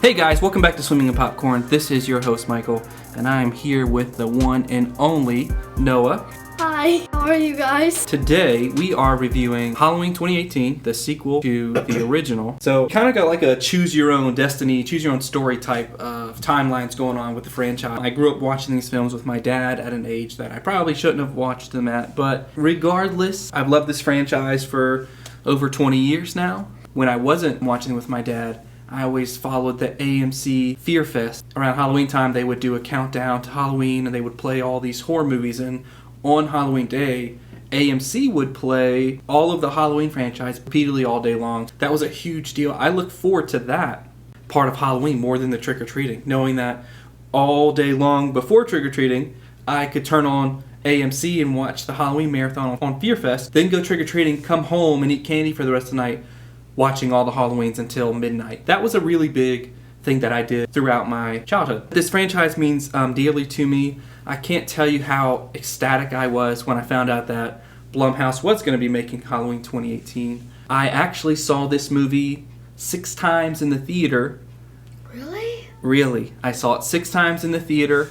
Hey guys, welcome back to Swimming and Popcorn. This is your host Michael, and I am here with the one and only Noah. Hi, how are you guys? Today we are reviewing Halloween 2018, the sequel to the original. So kind of got like a choose your own destiny, choose your own story type of timelines going on with the franchise. I grew up watching these films with my dad at an age that I probably shouldn't have watched them at, but regardless, I've loved this franchise for over 20 years now. When I wasn't watching it with my dad, I always followed the AMC Fear Fest. Around Halloween time, they would do a countdown to Halloween, and they would play all these horror movies. And on Halloween Day, AMC would play all of the Halloween franchise repeatedly all day long. That was a huge deal. I look forward to that part of Halloween more than the trick-or-treating, knowing that all day long before trick-or-treating, I could turn on AMC and watch the Halloween marathon on Fear Fest, then go trick-or-treating, come home, and eat candy for the rest of the night, watching all the Halloweens until midnight. That was a really big thing that I did throughout my childhood. This franchise means dearly to me. I can't tell you how ecstatic I was when I found out that Blumhouse was going to be making Halloween 2018. I actually saw this movie 6 times in the theater. Really? Really. I saw it 6 times in the theater,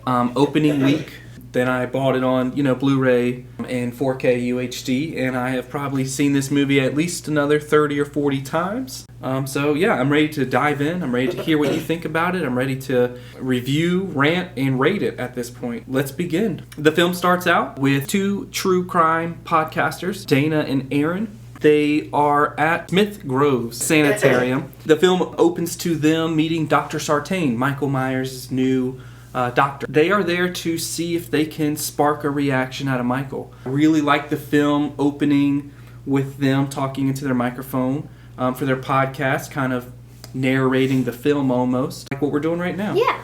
opening week. Then I bought it on, Blu-ray and 4K UHD, and I have probably seen this movie at least another 30 or 40 times. So yeah, I'm ready to dive in. I'm ready to hear what you think about it. I'm ready to review, rant, and rate it at this point. Let's begin. The film starts out with 2 true crime podcasters, Dana and Aaron. They are at Smith Grove's sanitarium. The film opens to them meeting Dr. Sartain, Michael Myers' new doctor. They are there to see if they can spark a reaction out of Michael. I really like the film opening with them talking into their microphone for their podcast, kind of narrating the film almost, like what we're doing right now. Yeah.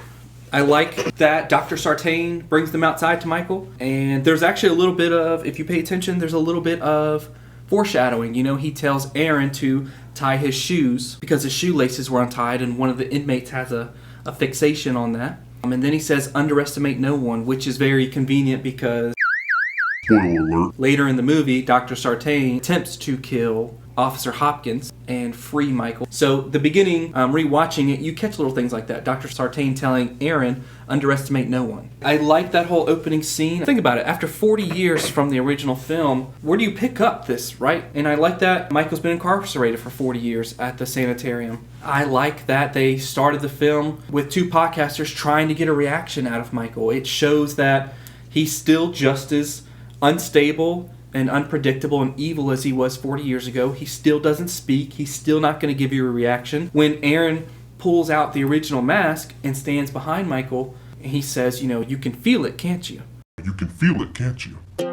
I like that Dr. Sartain brings them outside to Michael, and there's actually a little bit of, if you pay attention, there's a little bit of foreshadowing. He tells Aaron to tie his shoes because his shoelaces were untied, and one of the inmates has a fixation on that. And then he says, underestimate no one, which is very convenient because spoiler alert. Later in the movie, Dr. Sartain attempts to kill Officer Hopkins and free Michael. So the beginning, rewatching it, you catch little things like that. Dr. Sartain telling Aaron, underestimate no one. I like that whole opening scene. Think about it. After 40 years from the original film, where do you pick up this, right? And I like that Michael's been incarcerated for 40 years at the sanitarium. I like that they started the film with 2 podcasters trying to get a reaction out of Michael. It shows that he's still just as unstable and unpredictable and evil as he was 40 years ago. He still doesn't speak. He's still not going to give you a reaction. When Aaron pulls out the original mask and stands behind Michael, he says, you can feel it, can't you? You can feel it, can't you? You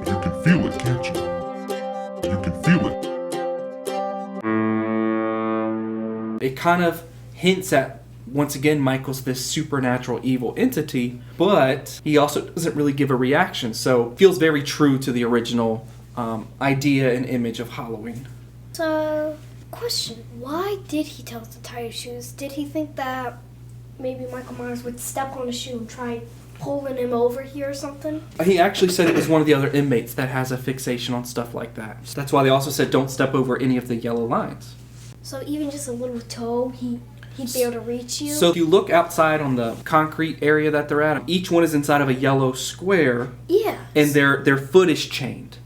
can feel it, can't you? You can feel it. It kind of hints at, once again, Michael's this supernatural evil entity, but he also doesn't really give a reaction, so it feels very true to the original idea and image of Halloween. So, question, why did he tell us to tie his shoes? Did he think that maybe Michael Myers would step on a shoe and try pulling him over here or something? He actually said it was one of the other inmates that has a fixation on stuff like that. That's why they also said don't step over any of the yellow lines. So even just a little toe, he'd be able to reach you? So if you look outside on the concrete area that they're at, each one is inside of a yellow square. Yeah. And their foot is chained.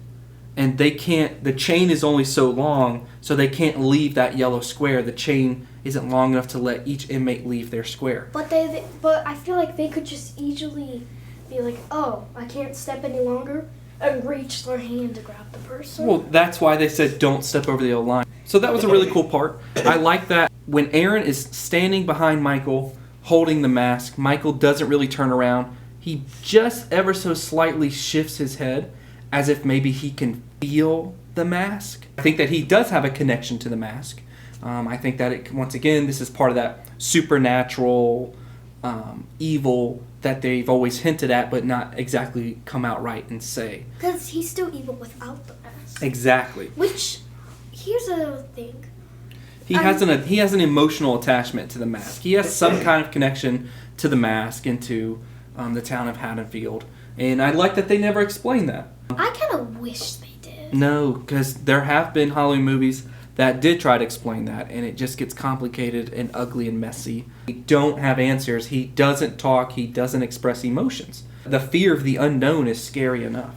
And the chain is only so long, so they can't leave that yellow square. The chain isn't long enough to let each inmate leave their square. But I feel like they could just easily be like, oh, I can't step any longer, and reach their hand to grab the person. Well, that's why they said don't step over the yellow line. So that was a really cool part. I like that when Aaron is standing behind Michael, holding the mask, Michael doesn't really turn around. He just ever so slightly shifts his head as if maybe he can feel the mask. I think that he does have a connection to the mask. I think that, once again, this is part of that supernatural evil that they've always hinted at but not exactly come out right and say. Because he's still evil without the mask. Exactly. Which, here's another thing. He has an emotional attachment to the mask. He has some kind of connection to the mask and to the town of Haddonfield. And I like that they never explain that. I kind of wish they did. No, because there have been Halloween movies that did try to explain that, and it just gets complicated and ugly and messy. He don't have answers. He doesn't talk. He doesn't express emotions. The fear of the unknown is scary enough.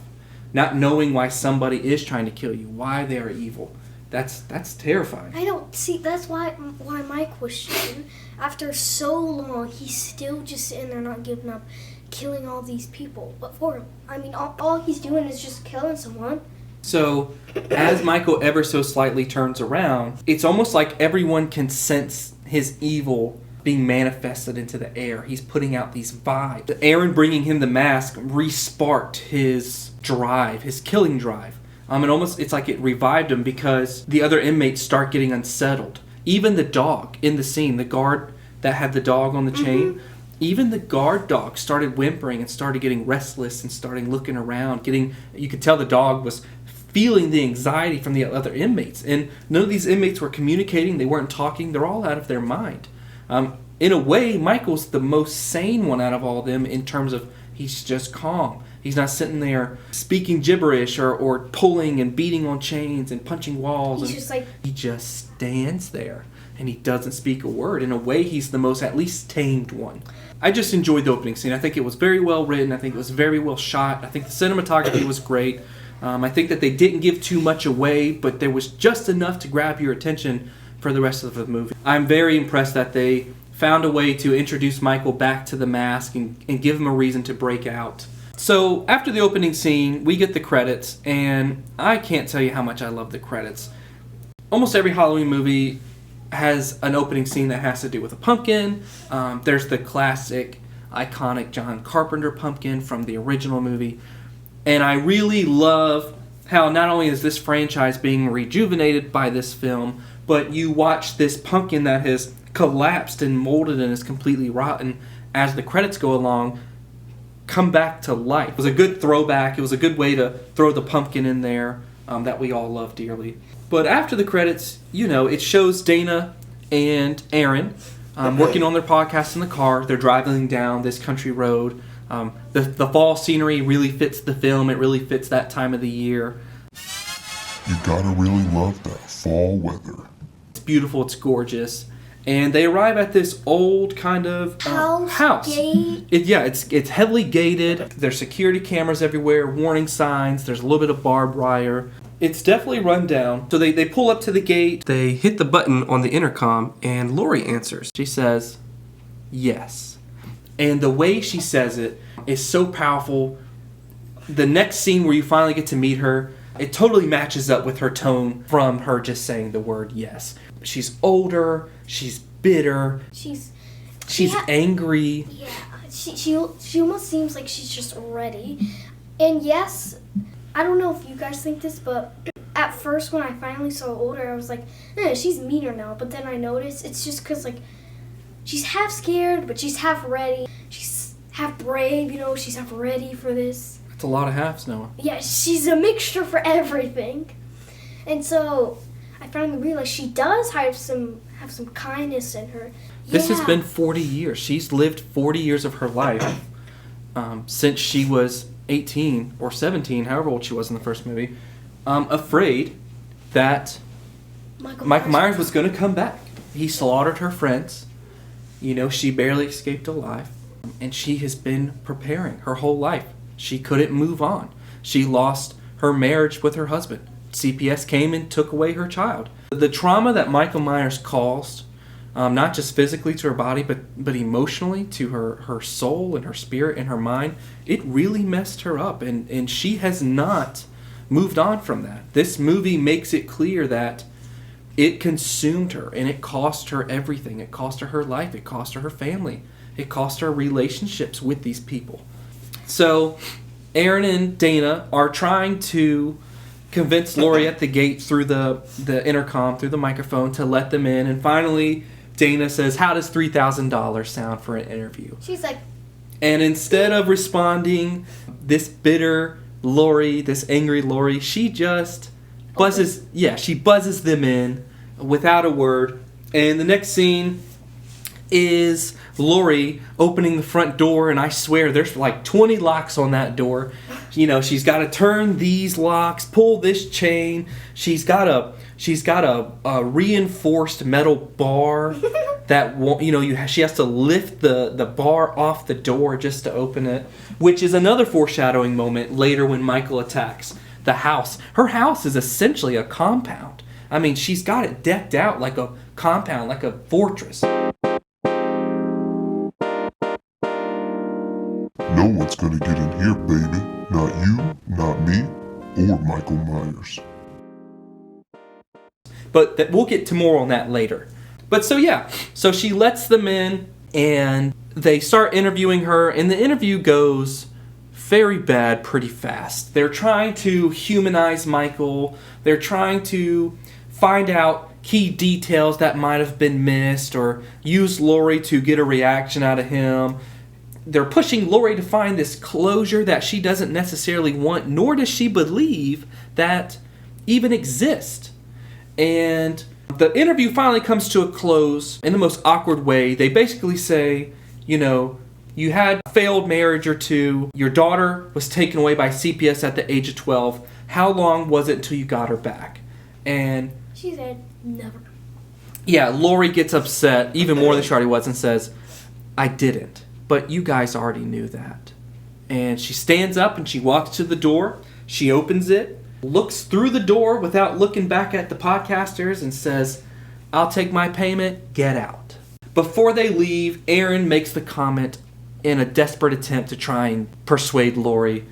Not knowing why somebody is trying to kill you, why they are evil. That's terrifying. I don't see. That's why my question. After so long, he's still just sitting there, not giving up, killing all these people. But for him, I mean, all he's doing is just killing someone. So, as Michael ever so slightly turns around, it's almost like everyone can sense his evil being manifested into the air. He's putting out these vibes. Aaron bringing him the mask re-sparked his drive, his killing drive. It's like it revived him because the other inmates start getting unsettled. Even the dog in the scene, the guard that had the dog on the chain, even the guard dog started whimpering and started getting restless and starting looking around. You could tell the dog was feeling the anxiety from the other inmates. And none of these inmates were communicating. They weren't talking. They're all out of their mind. In a way, Michael's the most sane one out of all of them in terms of he's just calm. He's not sitting there speaking gibberish or pulling and beating on chains and punching walls. He just stands there and he doesn't speak a word. In a way, he's the most at least tamed one. I just enjoyed the opening scene. I think it was very well written. I think it was very well shot. I think the cinematography was great. I think that they didn't give too much away, but there was just enough to grab your attention for the rest of the movie. I'm very impressed that they found a way to introduce Michael back to the mask and give him a reason to break out. So after the opening scene, we get the credits, and I can't tell you how much I love the credits. Almost every Halloween movie has an opening scene that has to do with a pumpkin. There's the classic, iconic John Carpenter pumpkin from the original movie. And I really love how not only is this franchise being rejuvenated by this film, but you watch this pumpkin that has collapsed and molded and is completely rotten as the credits go along come back to life. It was a good throwback. It was a good way to throw the pumpkin in there that we all love dearly. But after the credits, it shows Dana and Aaron working on their podcast in the car. They're driving down this country road. The fall scenery really fits the film. It really fits that time of the year. You gotta really love that fall weather. It's beautiful. It's gorgeous. And they arrive at this old kind of house. Gate. It's heavily gated. There's security cameras everywhere, warning signs. There's a little bit of barbed wire. It's definitely run down. So they pull up to the gate. They hit the button on the intercom, and Lori answers. She says, yes. And the way she says it is so powerful. The next scene where you finally get to meet her, it totally matches up with her tone from her just saying the word yes. She's older. She's bitter. She's angry. Yeah, she almost seems like she's just ready. And yes, I don't know if you guys think this, but at first when I finally saw her older, I was like, she's meaner now. But then I noticed it's just because she's half scared, but she's half ready. She's half brave, she's half ready for this. That's a lot of halves, Noah. Yeah, she's a mixture for everything. And so I finally realized she does have some kindness in her. This has been 40 years. She's lived 40 years of her life since she was 18 or 17, however old she was in the first movie, afraid that Michael Myers was going to come back. He slaughtered her friends. She barely escaped alive. And she has been preparing her whole life. She couldn't move on. She lost her marriage with her husband. CPS came and took away her child. The trauma that Michael Myers caused, not just physically to her body, but emotionally to her soul and her spirit and her mind, it really messed her up. And she has not moved on from that. This movie makes it clear that it consumed her and it cost her everything. It cost her life. It cost her family. It cost her relationships with these people. So Aaron and Dana are trying to convince Lori at the gate through the intercom, through the microphone, to let them in. And finally, Dana says, how does $3,000 sound for an interview? She's like... And instead of responding, this bitter Lori, this angry Lori, she just buzzes... Yeah, she buzzes them in without a word. And the next scene, is Lori opening the front door, and I swear there's like 20 locks on that door. You know, she's got to turn these locks, pull this chain. She's got a reinforced metal bar that won't, you know, she has to lift the bar off the door just to open it, which is another foreshadowing moment later when Michael attacks the house. Her house is essentially a compound. I mean, she's got it decked out like a compound, like a fortress. No one's gonna get in here, baby. Not you, not me, or Michael Myers. But we'll get to more on that later. But so she lets them in, and they start interviewing her, and the interview goes very bad pretty fast. They're trying to humanize Michael. They're trying to find out key details that might have been missed, or use Lori to get a reaction out of him. They're pushing Lori to find this closure that she doesn't necessarily want, nor does she believe that even exist. And the interview finally comes to a close in the most awkward way. They basically say, you know, you had a failed marriage or two. Your daughter was taken away by CPS at the age of 12. How long was it until you got her back? And she said, never. Yeah, Lori gets upset, even more than she already was, and says, I didn't. But you guys already knew that. And she stands up and she walks to the door. She opens it, looks through the door without looking back at the podcasters, and says, I'll take my payment, get out. Before they leave, Aaron makes the comment in a desperate attempt to try and persuade Lori,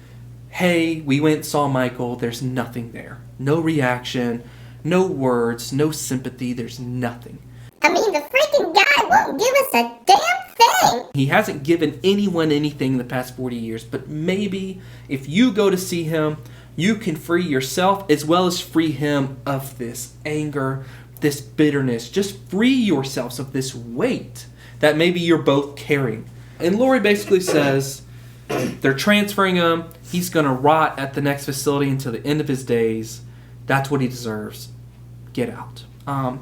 hey, we went and saw Michael, there's nothing there. No reaction, no words, no sympathy, there's nothing. I mean, the freaking guy won't give us a damn thing. He hasn't given anyone anything in the past 40 years, but maybe if you go to see him, you can free yourself as well as free him of this anger, this bitterness. Just free yourselves of this weight that maybe you're both carrying. And Lori basically says they're transferring him. He's going to rot at the next facility until the end of his days. That's what he deserves. Get out.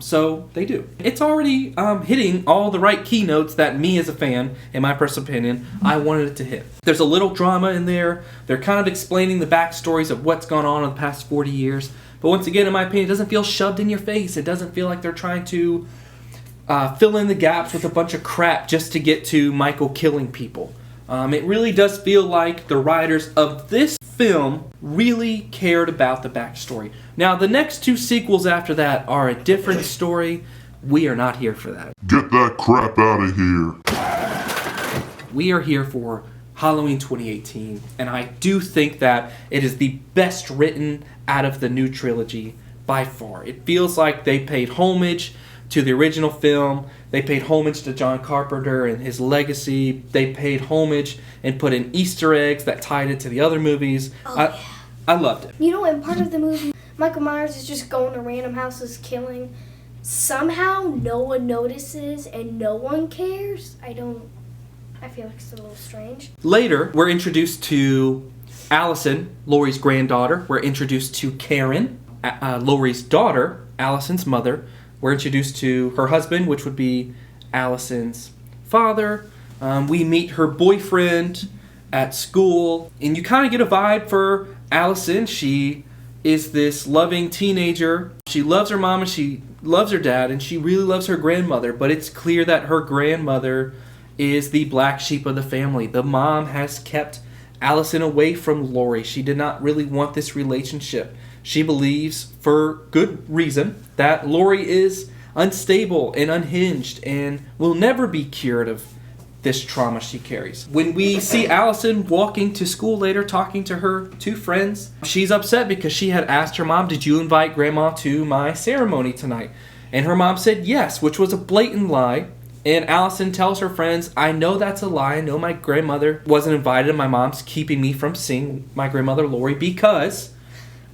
So they do. It's already hitting all the right keynotes that me as a fan, in my personal opinion, I wanted it to hit. There's a little drama in there. They're kind of explaining the backstories of what's gone on in the past 40 years. But once again, in my opinion, it doesn't feel shoved in your face. It doesn't feel like they're trying to fill in the gaps with a bunch of crap just to get to Michael killing people. It really does feel like the writers of this film really cared about the backstory. Now, the next two sequels after that are a different story. We are not here for that. Get that crap out of here. We are here for Halloween 2018, and I do think that it is the best written out of the new trilogy by far. It feels like they paid homage to the original film. They paid homage to John Carpenter and his legacy. They paid homage and put in Easter eggs that tied it to the other movies. I loved it. You know, in part of the movie, Michael Myers is just going to random houses killing. Somehow no one notices and no one cares. I feel like it's a little strange. Later, we're introduced to Allison, Laurie's granddaughter. We're introduced to Karen, Laurie's daughter, Allison's mother. We're introduced to her husband, which would be Allison's father. We meet her boyfriend at school. And you kind of get a vibe for Allison. She is this loving teenager. She loves her mom and she loves her dad. And she really loves her grandmother. But it's clear that her grandmother is the black sheep of the family. The mom has kept Allison away from Laurie. She did not really want this relationship. She believes, for good reason, that Laurie is unstable and unhinged and will never be cured of this trauma she carries. When we see Allison walking to school later, talking to her two friends, she's upset because she had asked her mom, did you invite Grandma to my ceremony tonight? And her mom said yes, which was a blatant lie. And Allison tells her friends, I know that's a lie. I know my grandmother wasn't invited and my mom's keeping me from seeing my grandmother Laurie because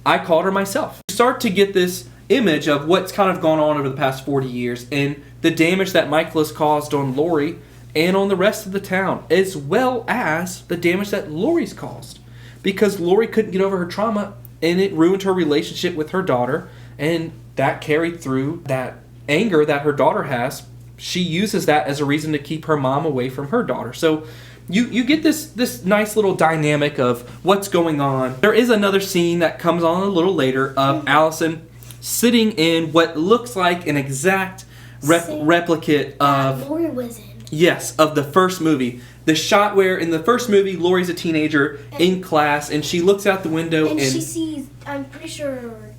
I called her myself. You start to get this image of what's kind of gone on over the past 40 years and the damage that Michael has caused on Laurie and on the rest of the town, as well as the damage that Laurie's caused. Because Laurie couldn't get over her trauma and it ruined her relationship with her daughter, and that carried through that anger that her daughter has she uses that as a reason to keep her mom away from her daughter. So you get this nice little dynamic of what's going on. There is another scene that comes on a little later of Allison sitting in what looks like an exact replicate of Lori was in. Yes, of the first movie. The shot where in the first movie Lori's a teenager in class and she looks out the window and she sees, I'm pretty sure,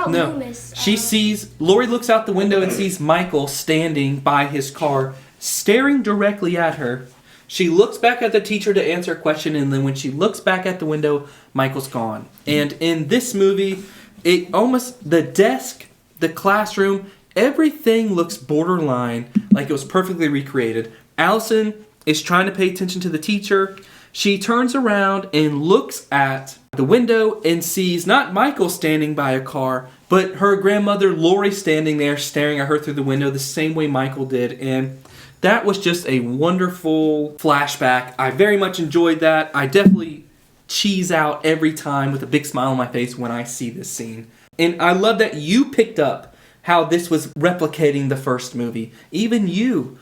Loomis. Lori looks out the window and sees Michael standing by his car, staring directly at her. She looks back at the teacher to answer a question, and then when she looks back at the window, Michael's gone. And in this movie, the desk, the classroom, everything looks borderline like it was perfectly recreated. Allison is trying to pay attention to the teacher. She turns around and looks at the window and sees not Michael standing by a car, but her grandmother Lori standing there staring at her through the window the same way Michael did. And that was just a wonderful flashback. I very much enjoyed that. I definitely cheese out every time with a big smile on my face when I see this scene. And I love that you picked up how this was replicating the first movie. Even you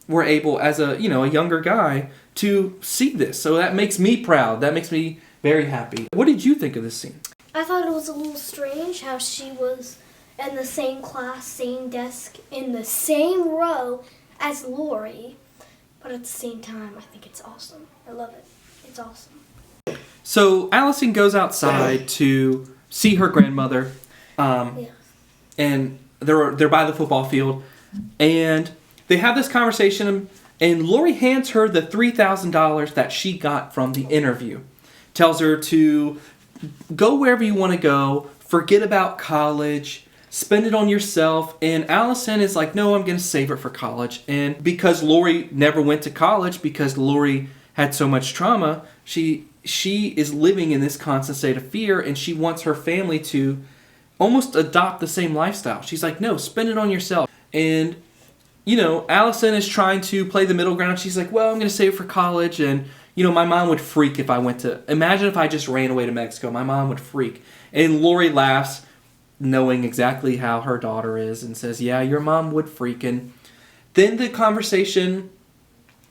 were able, as a younger guy, to see this. So that makes me proud. That makes me very happy. What did you think of this scene? I thought it was a little strange how she was in the same class, same desk, in the same row as Lori. But at the same time, I think it's awesome. I love it. It's awesome. So Allison goes outside to see her grandmother. And they're by the football field. And they have this conversation. And Lori hands her the $3,000 that she got from the interview. Tells her to go wherever you want to go. Forget about college. Spend it on yourself. And Allison is like, no, I'm going to save it for college. And because Lori never went to college, because Lori had so much trauma, she is living in this constant state of fear. And she wants her family to almost adopt the same lifestyle. She's like, no, spend it on yourself. And Allison is trying to play the middle ground. She's like, well, I'm going to save it for college. And, my mom would freak if I imagine if I just ran away to Mexico. My mom would freak. And Lori laughs, knowing exactly how her daughter is, and says, yeah, your mom would freak. And then the conversation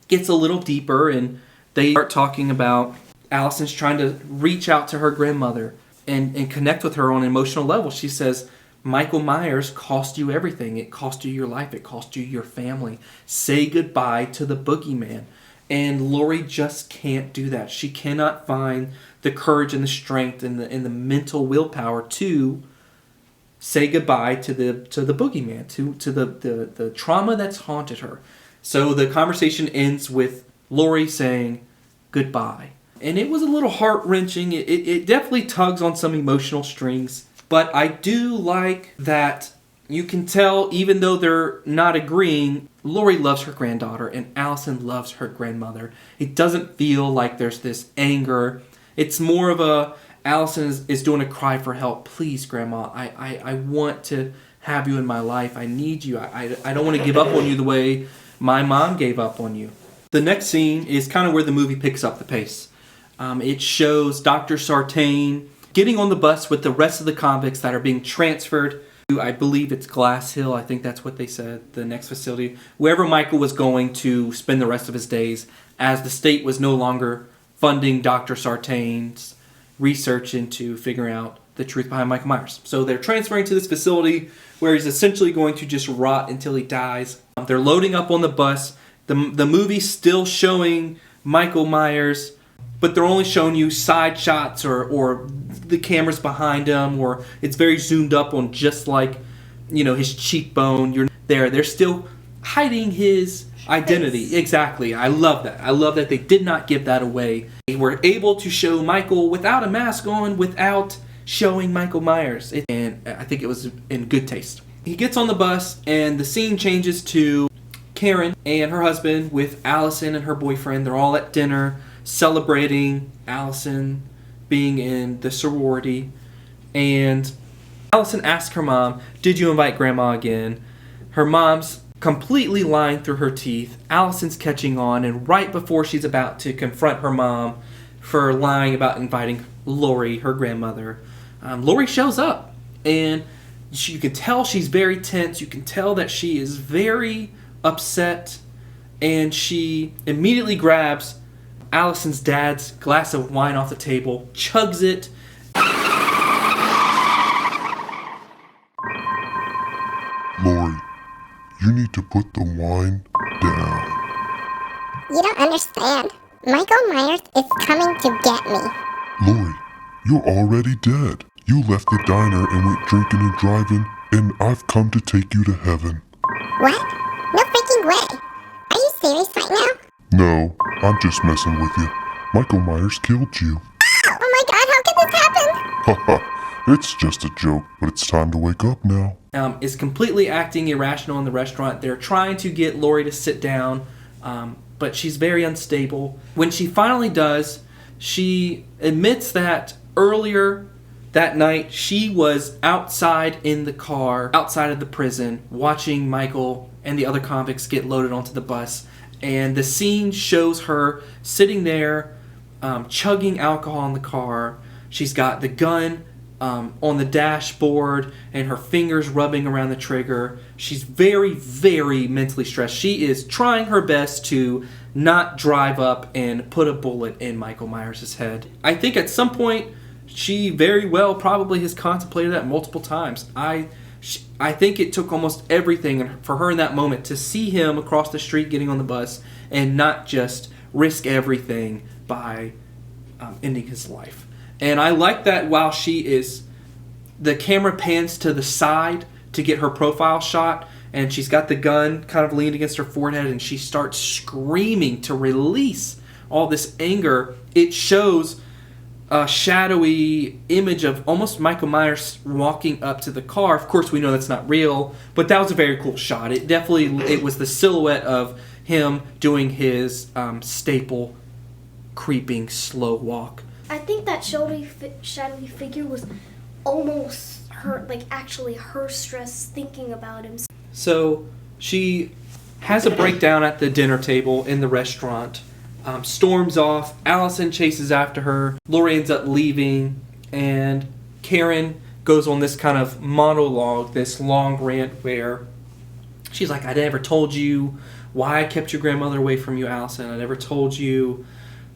gets a little deeper, and they start talking about Allison's trying to reach out to her grandmother and connect with her on an emotional level. She says, Michael Myers cost you everything. It cost you your life. It cost you your family. Say goodbye to the boogeyman. And Lori just can't do that. She cannot find the courage and the strength and the mental willpower to say goodbye to the boogeyman, to the trauma that's haunted her. So the conversation ends with Lori saying goodbye. And it was a little heart-wrenching. It definitely tugs on some emotional strings. But I do like that you can tell, even though they're not agreeing, Lori loves her granddaughter and Allison loves her grandmother. It doesn't feel like there's this anger. It's more of Allison is doing a cry for help. Please, Grandma, I want to have you in my life. I need you. I don't want to give up on you the way my mom gave up on you. The next scene is kind of where the movie picks up the pace. It shows Dr. Sartain getting on the bus with the rest of the convicts that are being transferred to, I believe it's Glass Hill, I think that's what they said, the next facility, wherever Michael was going to spend the rest of his days, as the state was no longer funding Dr. Sartain's research into figuring out the truth behind Michael Myers. So they're transferring to this facility where he's essentially going to just rot until he dies. They're loading up on the bus. The movie's still showing Michael Myers, but they're only showing you side shots or the camera's behind him, or it's very zoomed up on just like, his cheekbone. They're still hiding his identity. Exactly. I love that. I love that they did not give that away. They were able to show Michael without a mask on, without showing Michael Myers. And I think it was in good taste. He gets on the bus and the scene changes to Karen and her husband with Allison and her boyfriend. They're all at dinner celebrating Allison being in the sorority. And Allison asks her mom, did you invite Grandma again? Her mom's completely lying through her teeth. Allison's catching on, and right before she's about to confront her mom for lying about inviting Lori, her grandmother, Lori shows up. And You can tell she's very tense. You can tell that she is very upset. And she immediately grabs Allison's dad's glass of wine off the table, chugs it. Lori, you need to put the wine down. You don't understand. Michael Myers is coming to get me. Lori, you're already dead. You left the diner and went drinking and driving, and I've come to take you to heaven. What? No freaking way. Are you serious right now? No, I'm just messing with you. Michael Myers killed you. Oh my god, how could this happen? Haha, it's just a joke, but it's time to wake up now. Is completely acting irrational in the restaurant. They're trying to get Lori to sit down, but she's very unstable. When she finally does, she admits that earlier that night she was outside in the car, outside of the prison, watching Michael and the other convicts get loaded onto the bus. And the scene shows her sitting there, chugging alcohol in the car. She's got the gun on the dashboard and her fingers rubbing around the trigger. She's very, very mentally stressed. She is trying her best to not drive up and put a bullet in Michael Myers' head. I think at some point she very well probably has contemplated that multiple times. I think it took almost everything for her in that moment to see him across the street getting on the bus and not just risk everything by ending his life. And I like that while the camera pans to the side to get her profile shot, and she's got the gun kind of leaned against her forehead, and she starts screaming to release all this anger. It shows a shadowy image of almost Michael Myers walking up to the car. Of course, we know that's not real, but that was a very cool shot. It was the silhouette of him doing his staple creeping slow walk. I think that shadowy figure was almost her, actually her stress thinking about him. So she has a breakdown at the dinner table in the restaurant, storms off. Allison chases after her. Lori ends up leaving, and Karen goes on this kind of monologue, this long rant where she's like, I never told you why I kept your grandmother away from you, Allison. I never told you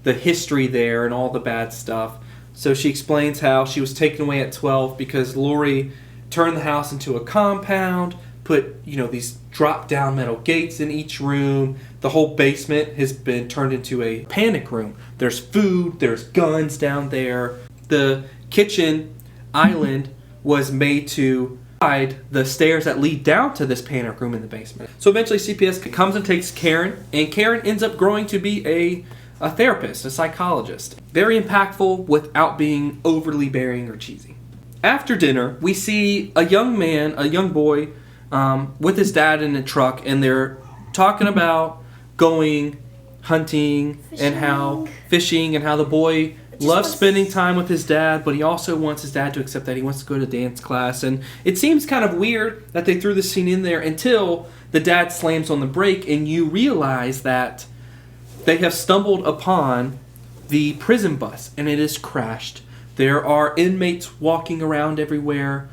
the history there and all the bad stuff. So she explains how she was taken away at 12 because Lori turned the house into a compound, put, these drop-down metal gates in each room. The whole basement has been turned into a panic room. There's food, there's guns down there. The kitchen island was made to hide the stairs that lead down to this panic room in the basement. So eventually CPS comes and takes Karen, and Karen ends up growing to be a therapist, a psychologist. Very impactful without being overly burying or cheesy. After dinner, we see a young boy, with his dad in a truck, and they're talking about going hunting and how the boy loves spending time with his dad, but he also wants his dad to accept that he wants to go to dance class. And it seems kind of weird that they threw this scene in there until the dad slams on the brake and you realize that they have stumbled upon the prison bus and it is crashed. There are inmates walking around everywhere,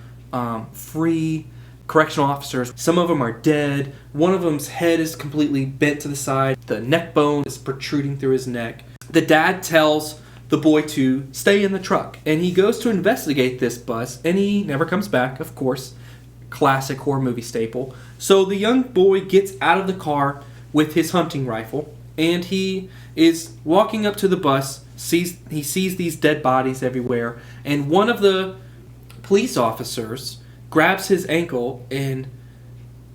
free correctional officers. Some of them are dead. One of them's head is completely bent to the side. The neck bone is protruding through his neck. The dad tells the boy to stay in the truck, and he goes to investigate this bus, and he never comes back, of course. Classic horror movie staple. So the young boy gets out of the car with his hunting rifle, and he is walking up to the bus. He sees these dead bodies everywhere, and one of the police officers grabs his ankle and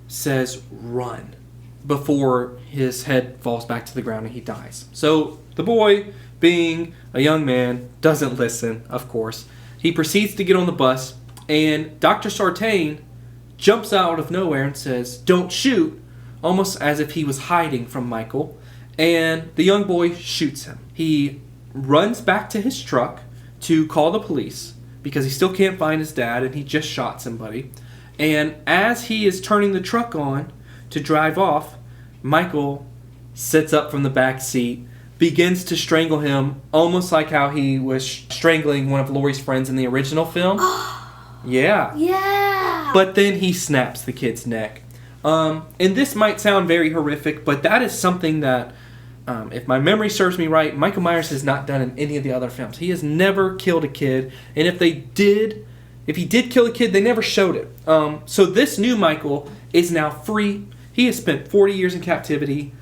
says, "Run," before his head falls back to the ground and he dies. So the boy, being a young man, doesn't listen, of course. He proceeds to get on the bus, and Dr. Sartain jumps out of nowhere and says, "Don't shoot," almost as if he was hiding from Michael, and the young boy shoots him. He runs back to his truck to call the police because he still can't find his dad and he just shot somebody. And as he is turning the truck on to drive off, Michael sits up from the back seat, begins to strangle him, almost like how he was strangling one of Laurie's friends in the original film. Yeah. Yeah. But then he snaps the kid's neck. And this might sound very horrific, but that is something that, if my memory serves me right, Michael Myers has not done in any of the other films. He has never killed a kid, and if he did kill a kid, they never showed it. So this new Michael is now free. He has spent 40 years in captivity.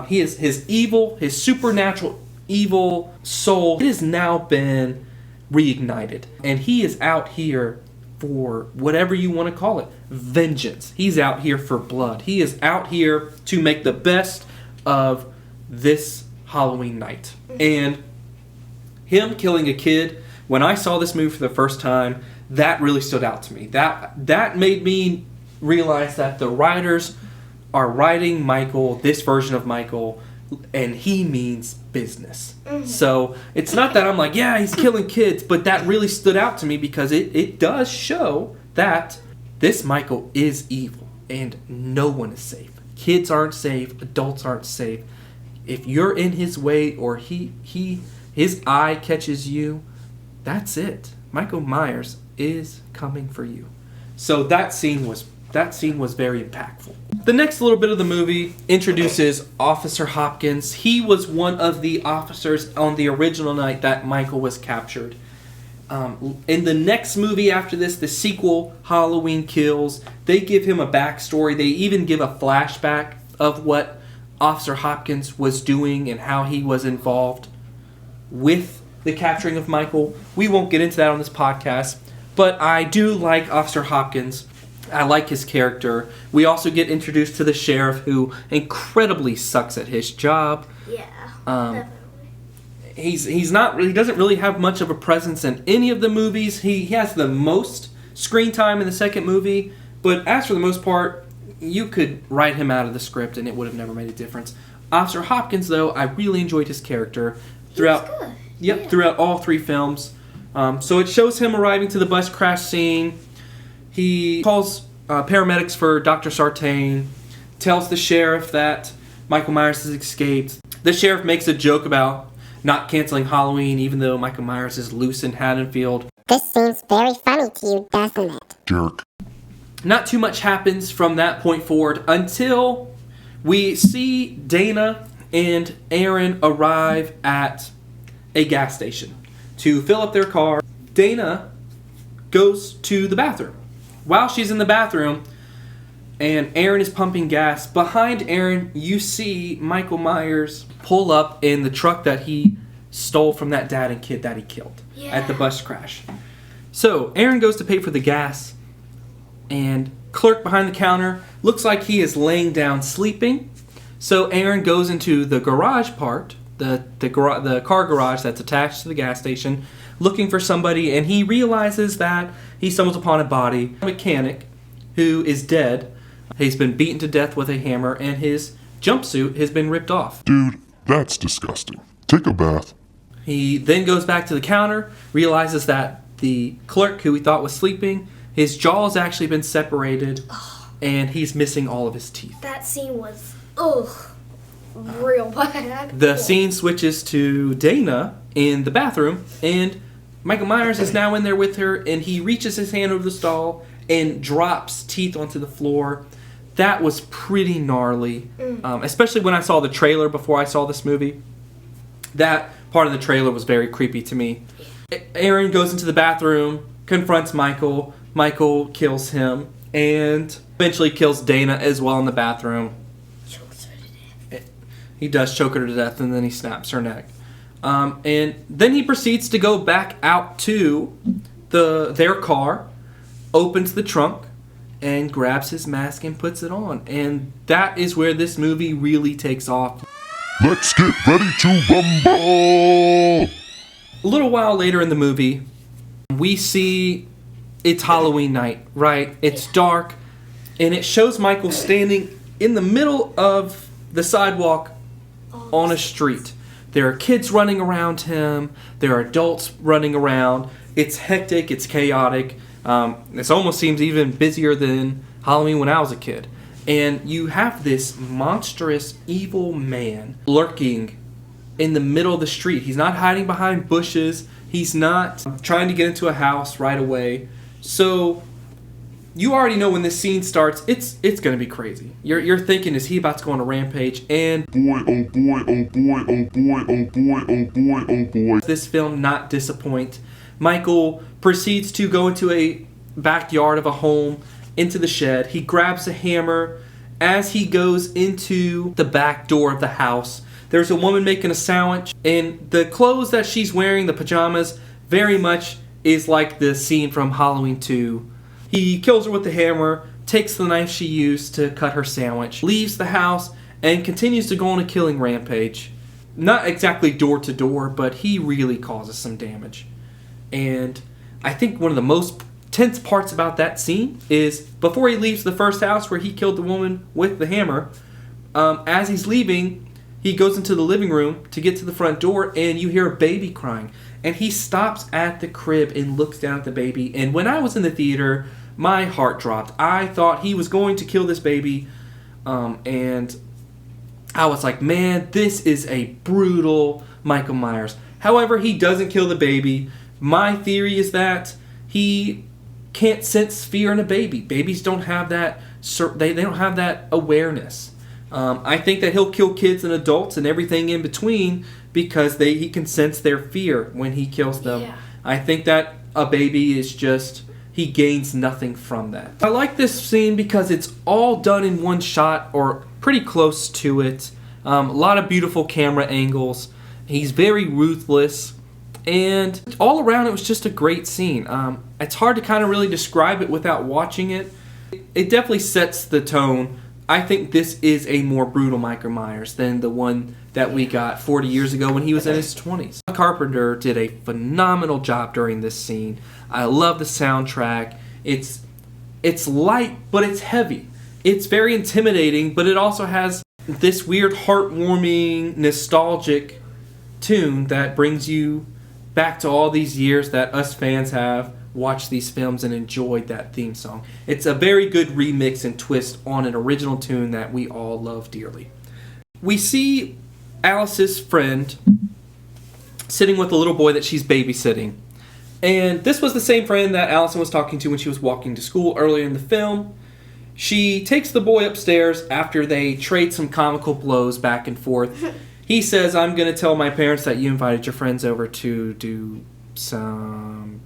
His supernatural evil soul, it has now been reignited. And he is out here for whatever you want to call it. Vengeance. He's out here for blood. He is out here to make the best of this Halloween night. And him killing a kid, when I saw this movie for the first time, that really stood out to me. That made me realize that the writers are writing Michael, this version of Michael, and he means business. So it's not that I'm like, yeah, he's killing kids, but that really stood out to me because it does show that this Michael is evil and no one is safe. Kids aren't safe, adults aren't safe. If you're in his way or his eye catches you, that's it. Michael Myers is coming for you. So that scene was very impactful. The next little bit of the movie introduces Officer Hopkins. He was one of the officers on the original night that Michael was captured. In the next movie after this, the sequel, Halloween Kills, they give him a backstory. They even give a flashback of what Officer Hopkins was doing and how he was involved with the capturing of Michael. We won't get into that on this podcast, but I do like Officer Hopkins. I like his character. We also get introduced to the sheriff, who incredibly sucks at his job. Yeah, definitely. He doesn't really have much of a presence in any of the movies. He has the most screen time in the second movie, but as for the most part, you could write him out of the script and it would have never made a difference. Officer Hopkins, though, I really enjoyed his character throughout. He was good. Yep, Yeah. Throughout all three films. So it shows him arriving to the bus crash scene. He calls paramedics for Dr. Sartain, tells the sheriff that Michael Myers has escaped. The sheriff makes a joke about not canceling Halloween, even though Michael Myers is loose in Haddonfield. This seems very funny to you, doesn't it? Jerk. Not too much happens from that point forward until we see Dana and Aaron arrive at a gas station to fill up their car. Dana goes to the bathroom. While she's in the bathroom and Aaron is pumping gas, behind Aaron you see Michael Myers pull up in the truck that he stole from that dad and kid that he killed at the bus crash. So Aaron goes to pay for the gas, and clerk behind the counter looks like he is laying down sleeping. So Aaron goes into the garage part, the car garage that's attached to the gas station, looking for somebody, and he realizes that he stumbles upon a body, a mechanic who is dead. He's been beaten to death with a hammer, and his jumpsuit has been ripped off. Dude, that's disgusting. Take a bath. He then goes back to the counter, realizes that the clerk who he thought was sleeping, his jaw has actually been separated, and he's missing all of his teeth. That scene was, real bad. The scene switches to Dana in the bathroom, and Michael Myers is now in there with her, and he reaches his hand over the stall and drops teeth onto the floor. That was pretty gnarly, especially when I saw the trailer before I saw this movie. That part of the trailer was very creepy to me. Aaron goes into the bathroom, confronts Michael. Michael kills him, and eventually kills Dana as well in the bathroom. Chokes her to death. He does choke her to death, and then he snaps her neck. And then he proceeds to go back out to their car, opens the trunk, and grabs his mask and puts it on. And that is where this movie really takes off. Let's get ready to rumble! A little while later in the movie, we see it's Halloween night, right? It's dark, and it shows Michael standing in the middle of the sidewalk on a street. There are kids running around him. There are adults running around. It's hectic. It's chaotic. This almost seems even busier than Halloween when I was a kid. And you have this monstrous, evil man lurking in the middle of the street. He's not hiding behind bushes. He's not trying to get into a house right away. So you already know when this scene starts, it's going to be crazy. You're thinking, is he about to go on a rampage? And Boy, oh boy, oh boy, oh boy, oh boy, oh boy, oh boy. This film not disappoint. Michael proceeds to go into a backyard of a home, into the shed. He grabs a hammer. As he goes into the back door of the house, there's a woman making a sandwich, and the clothes that she's wearing, the pajamas, very much is like the scene from Halloween 2. He kills her with the hammer, takes the knife she used to cut her sandwich, leaves the house, and continues to go on a killing rampage. Not exactly door to door, but he really causes some damage. And I think one of the most tense parts about that scene is before he leaves the first house where he killed the woman with the hammer, as he's leaving, he goes into the living room to get to the front door, and you hear a baby crying. And he stops at the crib and looks down at the baby. And when I was in the theater, my heart dropped. I thought he was going to kill this baby. And I was like, man, this is a brutal Michael Myers. However, he doesn't kill the baby. My theory is that he can't sense fear in a baby. Babies don't have that. They don't have that awareness. I think that he'll kill kids and adults and everything in between because he can sense their fear when he kills them. Yeah. I think that a baby is just, he gains nothing from that. I like this scene because it's all done in one shot or pretty close to it. A lot of beautiful camera angles. He's very ruthless. And all around it was just a great scene. It's hard to kind of really describe it without watching it. It definitely sets the tone. I think this is a more brutal Michael Myers than the one that we got 40 years ago when he was in his 20s. Carpenter did a phenomenal job during this scene. I love the soundtrack. It's light, but it's heavy. It's very intimidating, but it also has this weird, heartwarming, nostalgic tune that brings you back to all these years that us fans have watched these films and enjoyed that theme song. It's a very good remix and twist on an original tune that we all love dearly. We see Alice's friend sitting with a little boy that she's babysitting. And this was the same friend that Allison was talking to when she was walking to school earlier in the film. She takes the boy upstairs after they trade some comical blows back and forth. He says, I'm going to tell my parents that you invited your friends over to do some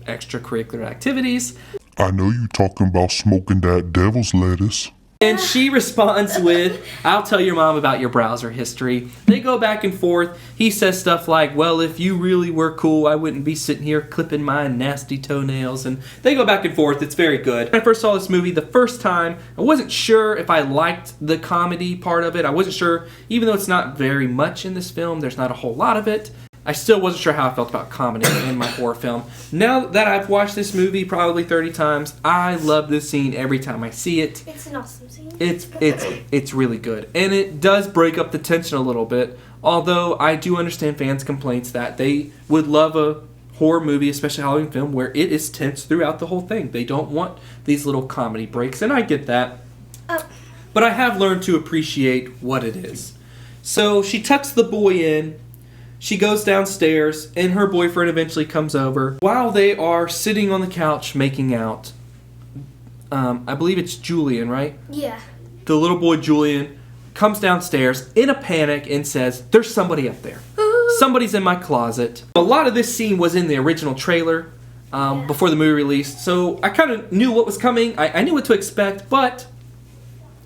extracurricular activities. I know you talking about smoking that devil's lettuce. And she responds with, I'll tell your mom about your browser history. They go back and forth. He says stuff like, well, if you really were cool, I wouldn't be sitting here clipping my nasty toenails. And they go back and forth. It's very good. When I first saw this movie the first time, I wasn't sure if I liked the comedy part of it. I wasn't sure, even though it's not very much in this film, there's not a whole lot of it. I still wasn't sure how I felt about comedy in my horror film. Now that I've watched this movie probably 30 times, I love this scene every time I see it. It's an awesome scene. It's really good. And it does break up the tension a little bit, although I do understand fans' complaints that they would love a horror movie, especially a Halloween film, where it is tense throughout the whole thing. They don't want these little comedy breaks, and I get that. But I have learned to appreciate what it is. So she tucks the boy in. She goes downstairs, and her boyfriend eventually comes over. While they are sitting on the couch making out, I believe it's Julian, right? Yeah. The little boy Julian comes downstairs in a panic and says, there's somebody up there. Somebody's in my closet. A lot of this scene was in the original trailer before the movie released, so I kind of knew what was coming. I knew what to expect, but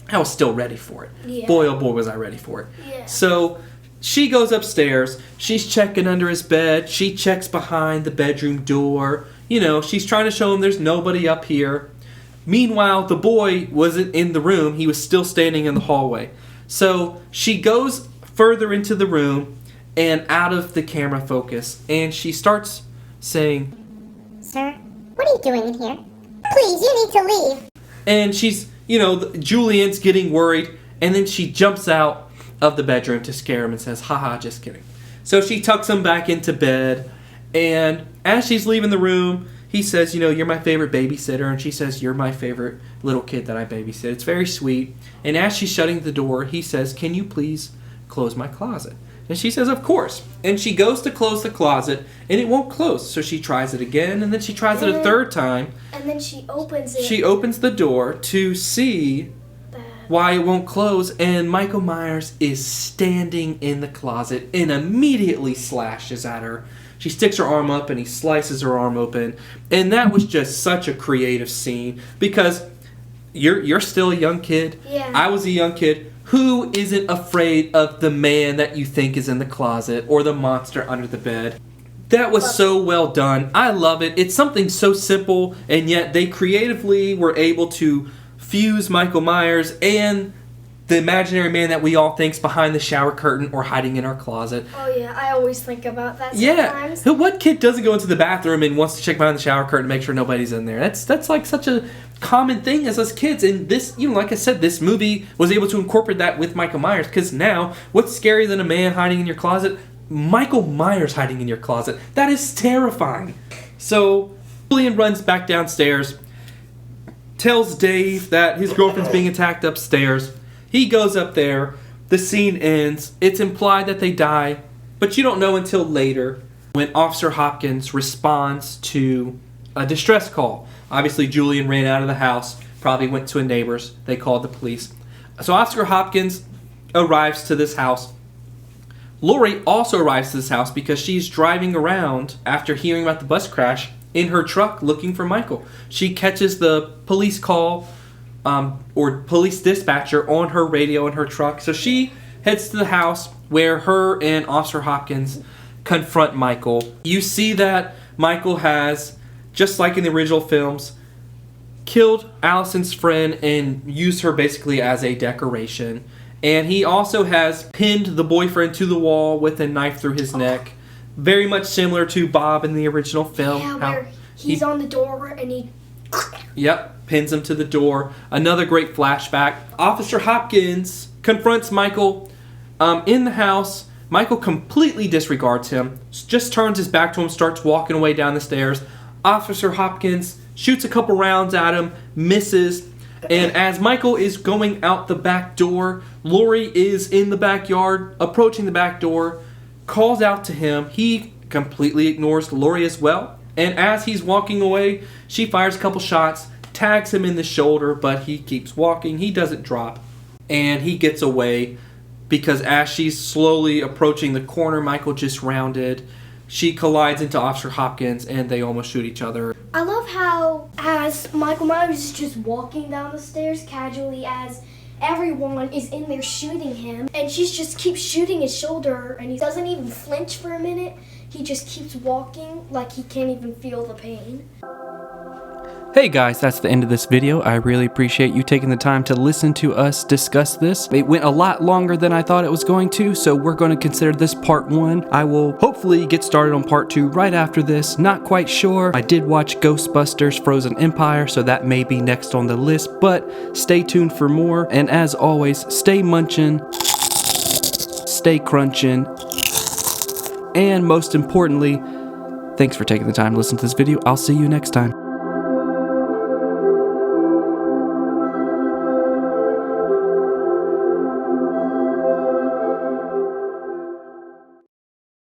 I was still ready for it. Yeah. Boy, oh boy, was I ready for it. Yeah. So she goes upstairs. She's checking under his bed. She checks behind the bedroom door. You know, she's trying to show him there's nobody up here. Meanwhile, the boy wasn't in the room. He was still standing in the hallway. So she goes further into the room and out of the camera focus, and she starts saying, Sir, what are you doing in here? Please, you need to leave. And she's, you know, Julian's getting worried, and then she jumps out of the bedroom to scare him and says, haha, just kidding. So she tucks him back into bed, and as she's leaving the room, he says, you know, you're my favorite babysitter, and she says, you're my favorite little kid that I babysit. It's very sweet. And as she's shutting the door, he says, can you please close my closet? And she says, of course. And she goes to close the closet, and it won't close. So she tries it again, and then she tries it a third time. And and then she opens it. She opens the door to see why it won't close, and Michael Myers is standing in the closet and immediately slashes at her. She sticks her arm up and he slices her arm open. And that was just such a creative scene because you're still a young kid. Yeah. I was a young kid. Who isn't afraid of the man that you think is in the closet or the monster under the bed? That was so well done. I love it. It's something so simple, and yet they creatively were able to fuse Michael Myers and the imaginary man that we all think's behind the shower curtain or hiding in our closet. Oh yeah, I always think about that sometimes. Yeah. What kid doesn't go into the bathroom and wants to check behind the shower curtain to make sure nobody's in there? That's like such a common thing as us kids. And this, like I said, this movie was able to incorporate that with Michael Myers, because now, what's scarier than a man hiding in your closet? Michael Myers hiding in your closet. That is terrifying. So Julian runs back downstairs, tells Dave that his girlfriend's being attacked upstairs. He goes up there. The scene ends. It's implied that they die, but you don't know until later when Officer Hopkins responds to a distress call. Obviously, Julian ran out of the house, probably went to a neighbor's. They called the police. So Officer Hopkins arrives to this house. Lori also arrives to this house because she's driving around after hearing about the bus crash in her truck looking for Michael. She catches the police call or police dispatcher on her radio in her truck. So she heads to the house where her and Officer Hopkins confront Michael. You see that Michael has, just like in the original films, killed Allison's friend and used her basically as a decoration. And he also has pinned the boyfriend to the wall with a knife through his neck. Very much similar to Bob in the original film. Yeah, where he's on the door and he... Yep, pins him to the door. Another great flashback. Officer Hopkins confronts Michael in the house. Michael completely disregards him, just turns his back to him, starts walking away down the stairs. Officer Hopkins shoots a couple rounds at him, misses, and as Michael is going out the back door, Lori is in the backyard, approaching the back door, calls out to him. He completely ignores Lori as well, and as he's walking away, she fires a couple shots, tags him in the shoulder, but he keeps walking. He doesn't drop, and he gets away because as she's slowly approaching the corner Michael just rounded, she collides into Officer Hopkins, and they almost shoot each other. I love how, as Michael Myers is just walking down the stairs casually, as everyone is in there shooting him, and she just keeps shooting his shoulder, and he doesn't even flinch for a minute. He just keeps walking like he can't even feel the pain. Hey guys, that's the end of this video. I really appreciate you taking the time to listen to us discuss this. It went a lot longer than I thought it was going to, so we're going to consider this part 1. I will hopefully get started on part 2 right after this. Not quite sure. I did watch Ghostbusters Frozen Empire, so that may be next on the list, but stay tuned for more. And as always, stay munchin', stay crunchin', and most importantly, thanks for taking the time to listen to this video. I'll see you next time.